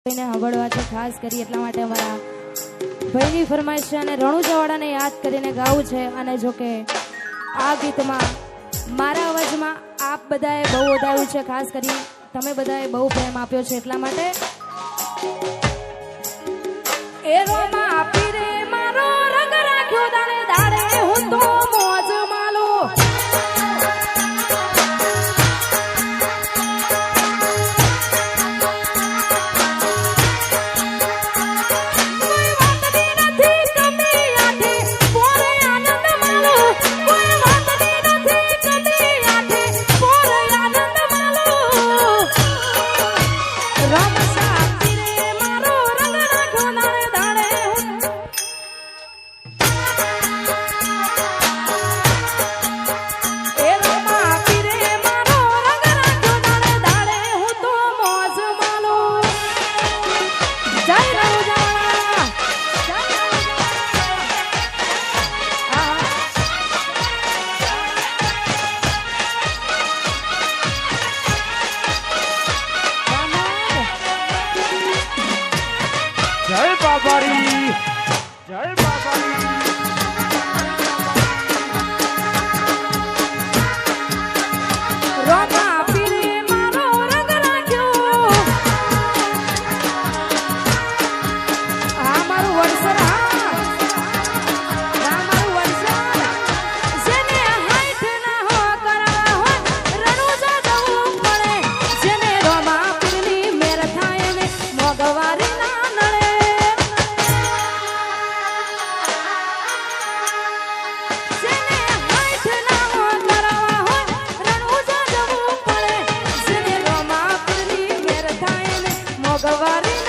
સાંભળવા છે ખાસ કરી એટલા માટે અમારા ભાઈની ફરમાઈશ છે અને રણુજાવાળાને યાદ કરીને ગાવું છે. અને જો કે આ ગીતમાં મારા અવાજમાં આપ બધાએ બહુ વધાર્યું છે, ખાસ કરી તમે બધાએ બહુ પ્રેમ આપ્યો છે એટલા માટે એ રોમાં આપી રે મારો રંગ રાખ્યો દાડે દાડે હું તો મોજ માલો. જય બાબારી, જય બાબારી. રોમા આપી રે મારો રંગ રાખ્યો આ મારું વરસર, આ મારું વરસર જેને હાઈટ ના હો કરવા હોય રણુજા જવું પડે. જેને રોમા પીરની મેર થાય ને મોગવારી ના નડે. જેને હાઈટ ના હો કરવા હોય રણુજા જવું પડે. જેને રોમા પીરની મેર થાય ને મોગવારી